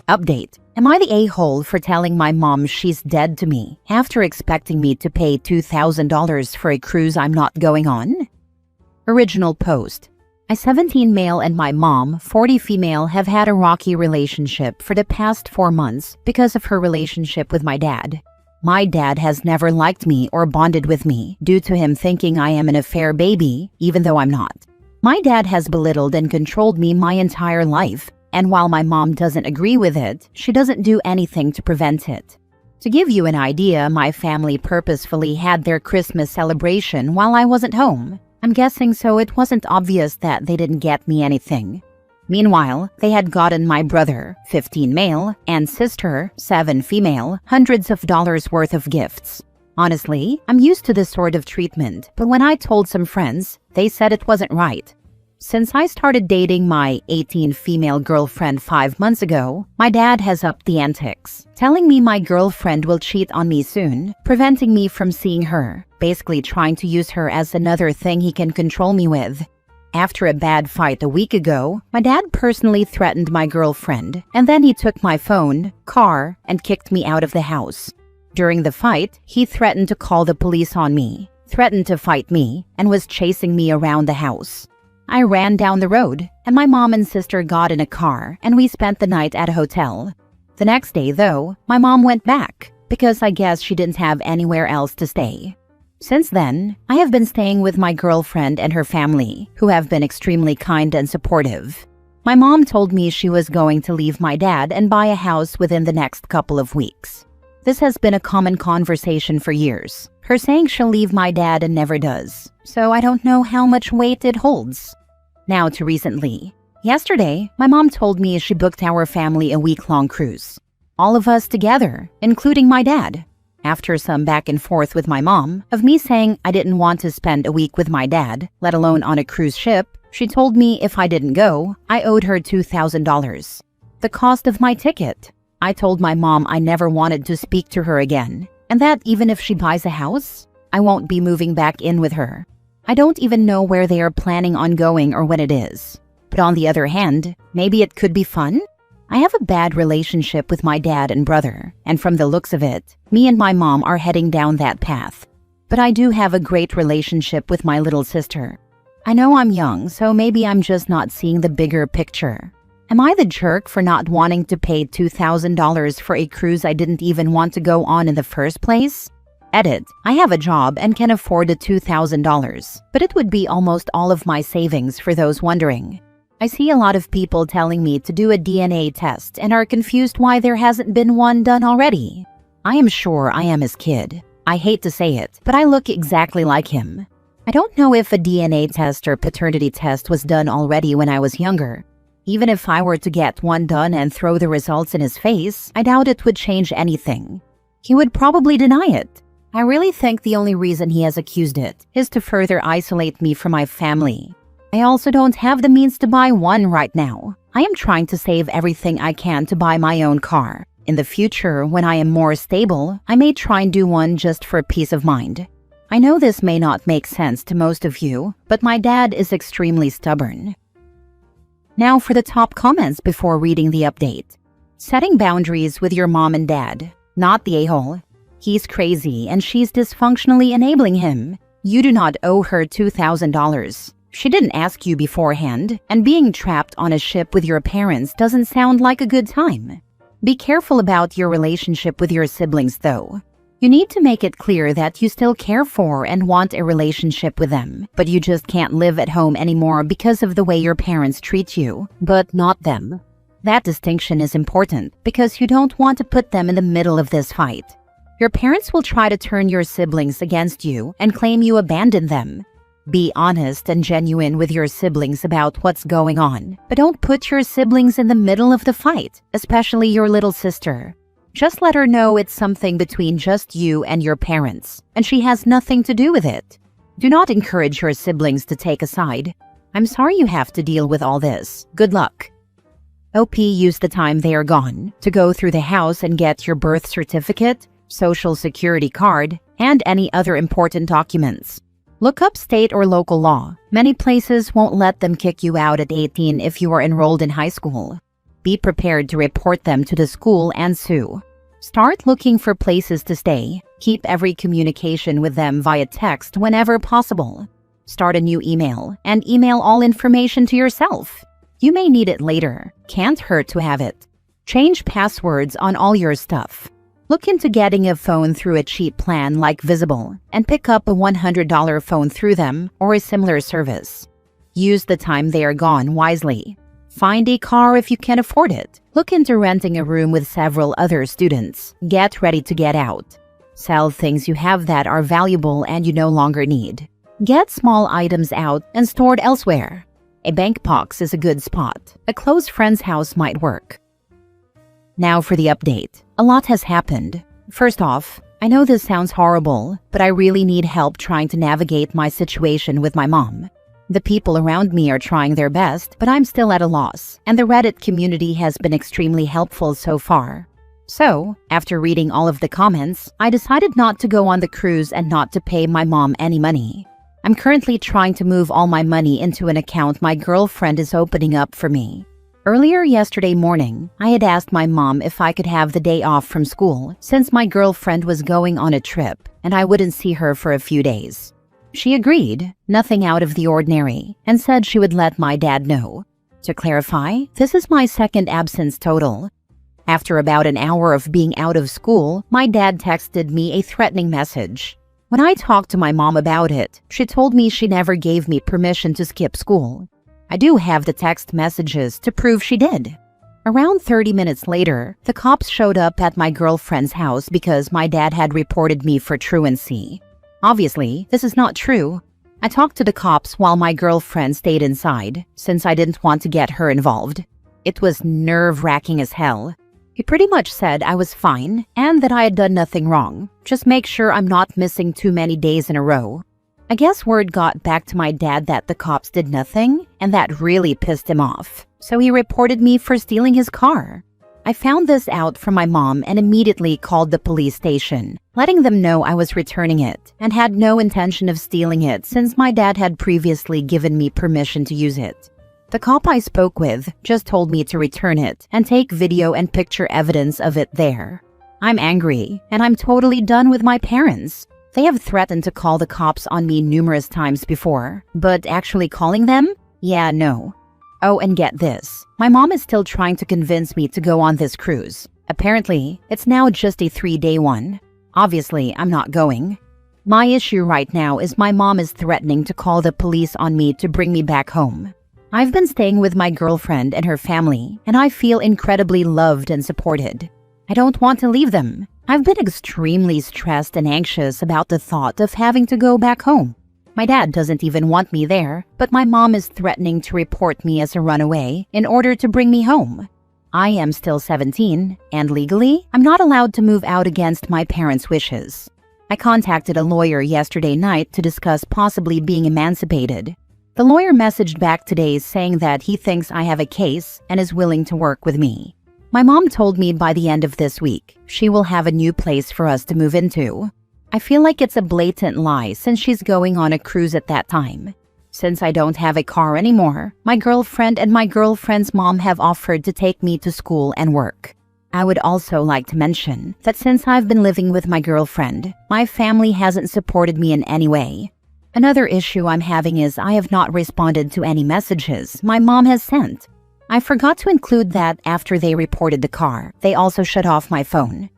Update. Am I the a-hole for telling my mom she's dead to me after expecting me to pay $2,000 for a cruise I'm not going on? Original post. A 17 male and my mom, 40 female, have had a rocky relationship for the past 4 months because of her relationship with my dad. My dad has never liked me or bonded with me due to him thinking I am an affair baby, even though I'm not. My dad has belittled and controlled me my entire life, and while my mom doesn't agree with it, she doesn't do anything to prevent it. To give you an idea, my family purposefully had their Christmas celebration while I wasn't home. I'm guessing so it wasn't obvious that they didn't get me anything. Meanwhile, they had gotten my brother, 15 male, and sister, 7 female, hundreds of dollars worth of gifts. Honestly, I'm used to this sort of treatment, but when I told some friends, they said it wasn't right. Since I started dating my 18 female girlfriend 5 months ago, my dad has upped the antics, telling me my girlfriend will cheat on me soon, preventing me from seeing her, basically trying to use her as another thing he can control me with. After a bad fight a week ago, my dad personally threatened my girlfriend, and then he took my phone, car, and kicked me out of the house. During the fight, he threatened to call the police on me, threatened to fight me, and was chasing me around the house. I ran down the road, and my mom and sister got in a car, and we spent the night at a hotel. The next day, though, my mom went back, because I guess she didn't have anywhere else to stay. Since then, I have been staying with my girlfriend and her family, who have been extremely kind and supportive. My mom told me she was going to leave my dad and buy a house within the next couple of weeks. This has been a common conversation for years, her saying she'll leave my dad and never does, so I don't know how much weight it holds. Now to recently. Yesterday, my mom told me she booked our family a week-long cruise. All of us together, including my dad. After some back and forth with my mom, of me saying I didn't want to spend a week with my dad, let alone on a cruise ship, she told me if I didn't go, I owed her $2,000. The cost of my ticket. I told my mom I never wanted to speak to her again, and that even if she buys a house, I won't be moving back in with her. I don't even know where they are planning on going or when it is. But on the other hand, maybe it could be fun? I have a bad relationship with my dad and brother, and from the looks of it, me and my mom are heading down that path. But I do have a great relationship with my little sister. I know I'm young, so maybe I'm just not seeing the bigger picture. Am I the jerk for not wanting to pay $2,000 for a cruise I didn't even want to go on in the first place? Edit. I have a job and can afford the $2,000, but it would be almost all of my savings for those wondering. I see a lot of people telling me to do a DNA test and are confused why there hasn't been one done already. I am sure I am his kid. I hate to say it, but I look exactly like him. I don't know if a DNA test or paternity test was done already when I was younger. Even if I were to get one done and throw the results in his face, I doubt it would change anything. He would probably deny it. I really think the only reason he has accused it is to further isolate me from my family. I also don't have the means to buy one right now. I am trying to save everything I can to buy my own car. In the future, when I am more stable, I may try and do one just for peace of mind. I know this may not make sense to most of you, but my dad is extremely stubborn. Now for the top comments before reading the update. Setting boundaries with your mom and dad. Not the a-hole. He's crazy and she's dysfunctionally enabling him. You do not owe her $2,000. She didn't ask you beforehand, and being trapped on a ship with your parents doesn't sound like a good time. Be careful about your relationship with your siblings though. You need to make it clear that you still care for and want a relationship with them, but you just can't live at home anymore because of the way your parents treat you, but not them. That distinction is important because you don't want to put them in the middle of this fight. Your parents will try to turn your siblings against you and claim you abandoned them. Be honest and genuine with your siblings about what's going on, but don't put your siblings in the middle of the fight, especially your little sister. Just let her know it's something between just you and your parents, and she has nothing to do with it. Do not encourage your siblings to take a side. I'm sorry you have to deal with all this. Good luck. OP used the time they are gone to go through the house and get your birth certificate, social security card, and any other important documents. Look up state or local law. Many places won't let them kick you out at 18 if you are enrolled in high school. Be prepared to report them to the school and sue. Start looking for places to stay. Keep every communication with them via text whenever possible. Start a new email and email all information to yourself. You may need it later. Can't hurt to have it. Change passwords on all your stuff. Look into getting a phone through a cheap plan like Visible and pick up a $100 phone through them or a similar service. Use the time they are gone wisely. Find a car if you can afford it. Look into renting a room with several other students. Get ready to get out. Sell things you have that are valuable and you no longer need. Get small items out and stored elsewhere. A bank box is a good spot. A close friend's house might work. Now for the update. A lot has happened. First off, I know this sounds horrible, but I really need help trying to navigate my situation with my mom. The people around me are trying their best, but I'm still at a loss, and the Reddit community has been extremely helpful so far. So, after reading all of the comments, I decided not to go on the cruise and not to pay my mom any money. I'm currently trying to move all my money into an account my girlfriend is opening up for me. Earlier yesterday morning, I had asked my mom if I could have the day off from school since my girlfriend was going on a trip and I wouldn't see her for a few days. She agreed, nothing out of the ordinary, and said she would let my dad know. To clarify, this is my second absence total. After about an hour of being out of school, my dad texted me a threatening message. When I talked to my mom about it, she told me she never gave me permission to skip school. I do have the text messages to prove she did. Around 30 minutes later, the cops showed up at my girlfriend's house because my dad had reported me for truancy. Obviously, this is not true. I talked to the cops while my girlfriend stayed inside, since I didn't want to get her involved. It was nerve-wracking as hell. He pretty much said I was fine and that I had done nothing wrong. Just make sure I'm not missing too many days in a row. I guess word got back to my dad that the cops did nothing, and that really pissed him off. So he reported me for stealing his car. I found this out from my mom and immediately called the police station, letting them know I was returning it and had no intention of stealing it since my dad had previously given me permission to use it. The cop I spoke with just told me to return it and take video and picture evidence of it there. I'm angry and I'm totally done with my parents. They have threatened to call the cops on me numerous times before, but actually calling them? Yeah, no. Oh, and get this. My mom is still trying to convince me to go on this cruise. Apparently, it's now just a 3-day one. Obviously, I'm not going. My issue right now is my mom is threatening to call the police on me to bring me back home. I've been staying with my girlfriend and her family, and I feel incredibly loved and supported. I don't want to leave them. I've been extremely stressed and anxious about the thought of having to go back home. My dad doesn't even want me there, but my mom is threatening to report me as a runaway in order to bring me home. I am still 17, and legally, I'm not allowed to move out against my parents' wishes. I contacted a lawyer yesterday night to discuss possibly being emancipated. The lawyer messaged back today saying that he thinks I have a case and is willing to work with me. My mom told me by the end of this week, she will have a new place for us to move into. I feel like it's a blatant lie since she's going on a cruise at that time. Since I don't have a car anymore, my girlfriend and my girlfriend's mom have offered to take me to school and work. I would also like to mention that since I've been living with my girlfriend, my family hasn't supported me in any way. Another issue I'm having is I have not responded to any messages my mom has sent. I forgot to include that after they reported the car, they also shut off my phone.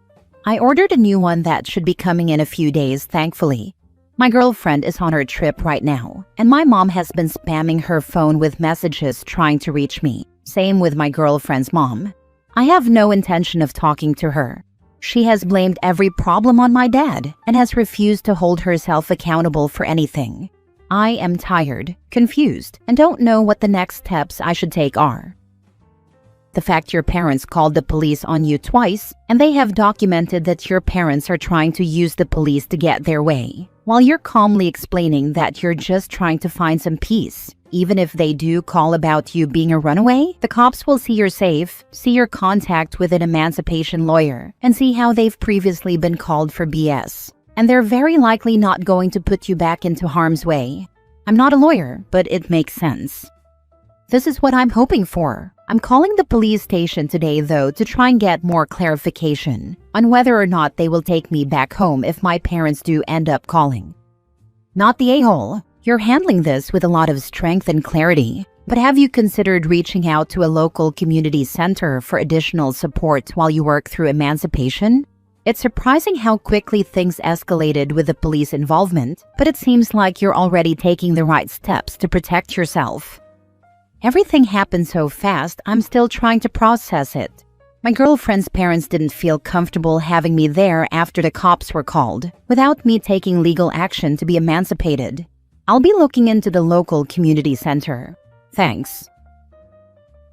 I ordered a new one that should be coming in a few days, thankfully. My girlfriend is on her trip right now, and my mom has been spamming her phone with messages trying to reach me. Same with my girlfriend's mom. I have no intention of talking to her. She has blamed every problem on my dad and has refused to hold herself accountable for anything. I am tired, confused, and don't know what the next steps I should take are. The fact your parents called the police on you twice, and they have documented that your parents are trying to use the police to get their way, while you're calmly explaining that you're just trying to find some peace. Even if they do call about you being a runaway, the cops will see you're safe, see your contact with an emancipation lawyer, and see how they've previously been called for BS. And they're very likely not going to put you back into harm's way. I'm not a lawyer, but it makes sense. This is what I'm hoping for. I'm calling the police station today though to try and get more clarification on whether or not they will take me back home if my parents do end up calling. Not the a-hole. You're handling this with a lot of strength and clarity, but have you considered reaching out to a local community center for additional support while you work through emancipation? It's surprising how quickly things escalated with the police involvement, but it seems like you're already taking the right steps to protect yourself. Everything happened so fast, I'm still trying to process it. My girlfriend's parents didn't feel comfortable having me there after the cops were called, without me taking legal action to be emancipated. I'll be looking into the local community center. Thanks.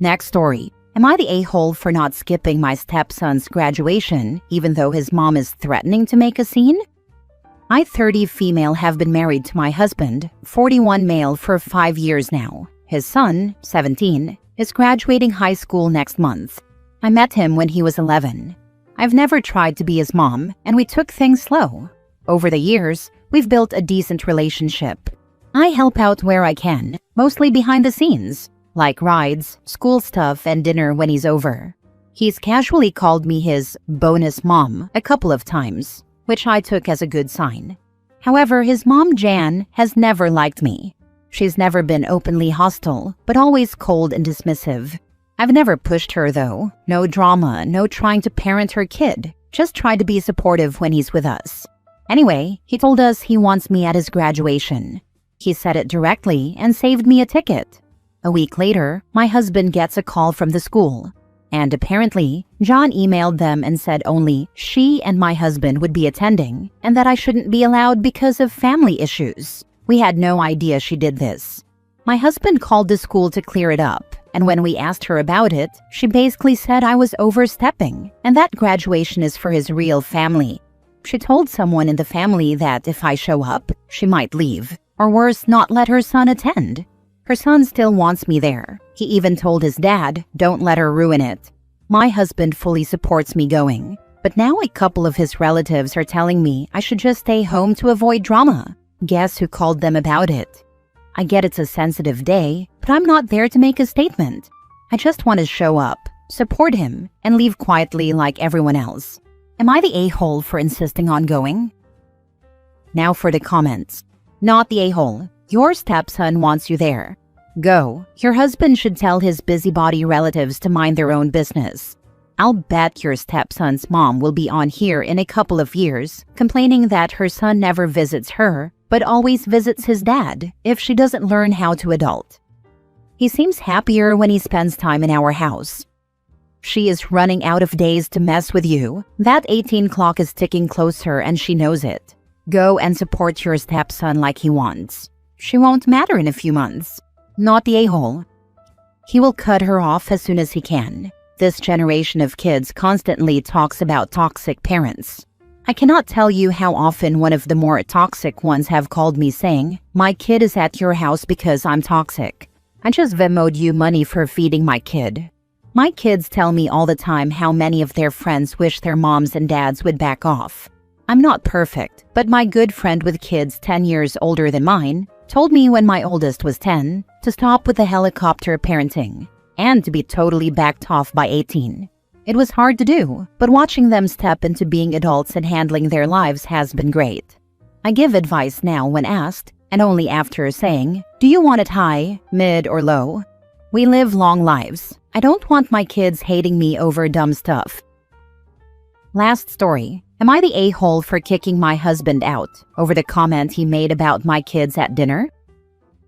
Next story. Am I the a-hole for not skipping my stepson's graduation, even though his mom is threatening to make a scene? I, 30 female, have been married to my husband, 41 male, for 5 years now. His son, 17, is graduating high school next month. I met him when he was 11. I've never tried to be his mom, and we took things slow. Over the years, we've built a decent relationship. I help out where I can, mostly behind the scenes, like rides, school stuff, and dinner when he's over. He's casually called me his bonus mom a couple of times, which I took as a good sign. However, his mom, Jan, has never liked me. She's never been openly hostile, but always cold and dismissive. I've never pushed her though. No drama, no trying to parent her kid. Just tried to be supportive when he's with us. Anyway, he told us he wants me at his graduation. He said it directly and saved me a ticket. A week later, my husband gets a call from the school. And apparently, John emailed them and said only she and my husband would be attending, and that I shouldn't be allowed because of family issues. We had no idea she did this. My husband called the school to clear it up, and when we asked her about it, she basically said I was overstepping, and that graduation is for his real family. She told someone in the family that if I show up, she might leave, or worse, not let her son attend. Her son still wants me there. He even told his dad, don't let her ruin it. My husband fully supports me going, but now a couple of his relatives are telling me I should just stay home to avoid drama. Guess who called them about it? I get it's a sensitive day, but I'm not there to make a statement. I just want to show up, support him, and leave quietly like everyone else. Am I the a-hole for insisting on going? Now for the comments. Not the a-hole. Your stepson wants you there. Go. Your husband should tell his busybody relatives to mind their own business. I'll bet your stepson's mom will be on here in a couple of years, complaining that her son never visits her, but always visits his dad if she doesn't learn how to adult. He seems happier when he spends time in our house. She is running out of days to mess with you. That 18 clock is ticking closer and she knows it. Go and support your stepson like he wants. She won't matter in a few months. Not the a-hole. He will cut her off as soon as he can. This generation of kids constantly talks about toxic parents. I cannot tell you how often one of the more toxic ones have called me saying, my kid is at your house because I'm toxic. I just Venmo'd you money for feeding my kid. My kids tell me all the time how many of their friends wish their moms and dads would back off. I'm not perfect, but my good friend with kids 10 years older than mine told me when my oldest was 10 to stop with the helicopter parenting and to be totally backed off by 18. It was hard to do, but watching them step into being adults and handling their lives has been great. I give advice now when asked, and only after saying, do you want it high, mid, or low? We live long lives. I don't want my kids hating me over dumb stuff. Last story. Am I the a-hole for kicking my husband out over the comment he made about my kids at dinner?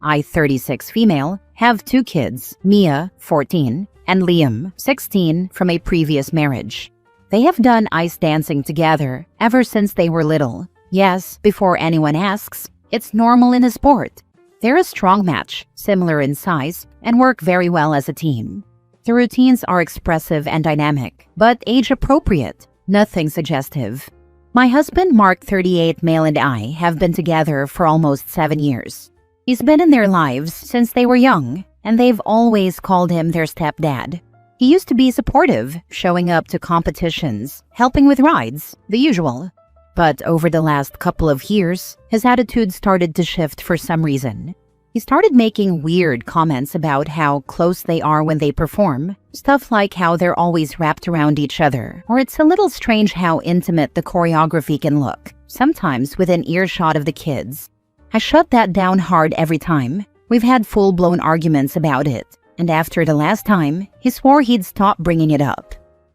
I, 36 female, have 2 kids, Mia, 14, and Liam, 16, from a previous marriage. They have done ice dancing together ever since they were little. Yes, before anyone asks, it's normal in a sport. They're a strong match, similar in size, and work very well as a team. The routines are expressive and dynamic, but age-appropriate, nothing suggestive. My husband, Mark, 38 male, and I have been together for almost 7 years. He's been in their lives since they were young, and they've always called him their stepdad. He used to be supportive, showing up to competitions, helping with rides, the usual. But over the last couple of years, his attitude started to shift for some reason. He started making weird comments about how close they are when they perform, stuff like how they're always wrapped around each other, or it's a little strange how intimate the choreography can look, sometimes within earshot of the kids. I shut that down hard every time. We've had full-blown arguments about it, and after the last time, he swore he'd stop bringing it up.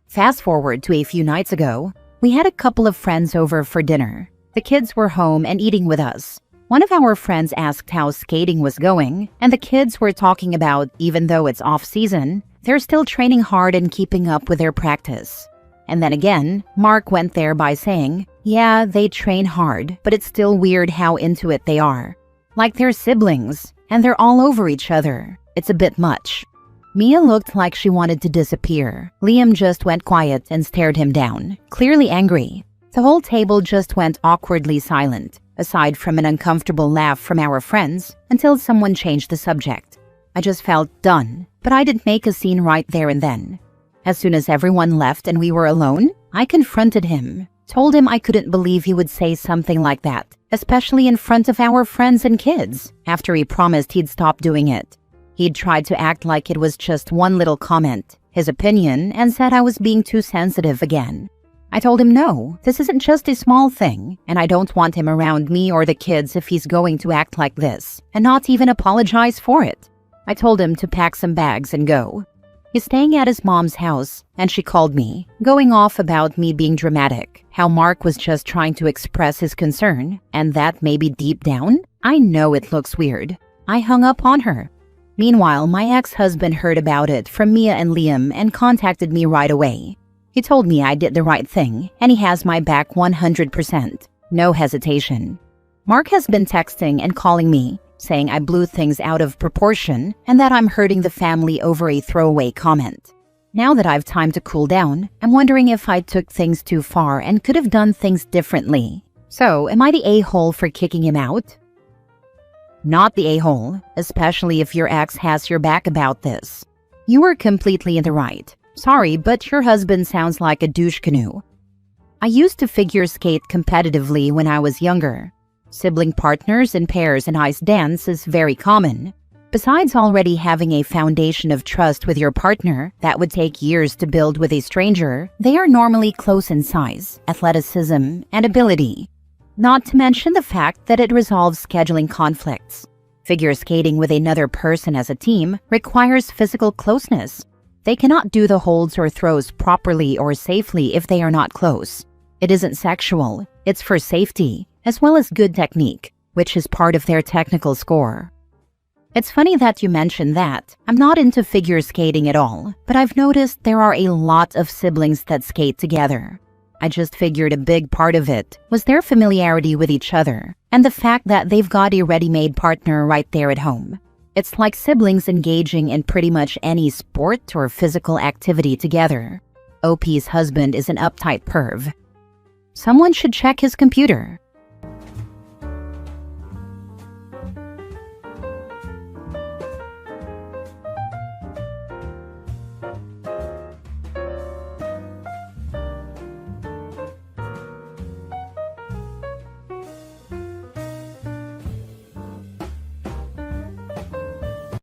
Fast forward to a few nights ago, we had a couple of friends over for dinner. The kids were home and eating with us. One of our friends asked how skating was going, and the kids were talking about even though it's off-season, they're still training hard and keeping up with their practice. And then again, Mark went there by saying, yeah, they train hard, but it's still weird how into it they are. Like they're siblings, and they're all over each other. It's a bit much. Mia looked like she wanted to disappear. Liam just went quiet and stared him down, clearly angry. The whole table just went awkwardly silent, aside from an uncomfortable laugh from our friends, until someone changed the subject. I just felt done, but I didn't make a scene right there and then. As soon as everyone left and we were alone, I confronted him, told him I couldn't believe he would say something like that, especially in front of our friends and kids, after he promised he'd stop doing it. He'd tried to act like it was just one little comment, his opinion, and said I was being too sensitive again. I told him no, this isn't just a small thing, and I don't want him around me or the kids if he's going to act like this, and not even apologize for it. I told him to pack some bags and go. He's staying at his mom's house, and she called me, going off about me being dramatic, how Mark was just trying to express his concern, and that maybe deep down, I know it looks weird. I hung up on her. Meanwhile, my ex-husband heard about it from Mia and Liam and contacted me right away. He told me I did the right thing, and he has my back 100%. No hesitation. Mark has been texting and calling me, saying I blew things out of proportion and that I'm hurting the family over a throwaway comment. Now that I've time to cool down, I'm wondering if I took things too far and could have done things differently. So, am I the a-hole for kicking him out? Not the a-hole, especially if your ex has your back about this. You were completely in the right. Sorry, but your husband sounds like a douche canoe. I used to figure skate competitively when I was younger. Sibling partners in pairs and ice dance is very common. Besides already having a foundation of trust with your partner that would take years to build with a stranger, they are normally close in size, athleticism, and ability. Not to mention the fact that it resolves scheduling conflicts. Figure skating with another person as a team requires physical closeness. They cannot do the holds or throws properly or safely if they are not close. It isn't sexual, it's for safety, as well as good technique, which is part of their technical score. It's funny that you mentioned that. I'm not into figure skating at all, but I've noticed there are a lot of siblings that skate together. I just figured a big part of it was their familiarity with each other, and the fact that they've got a ready-made partner right there at home. It's like siblings engaging in pretty much any sport or physical activity together. OP's husband is an uptight perv. Someone should check his computer.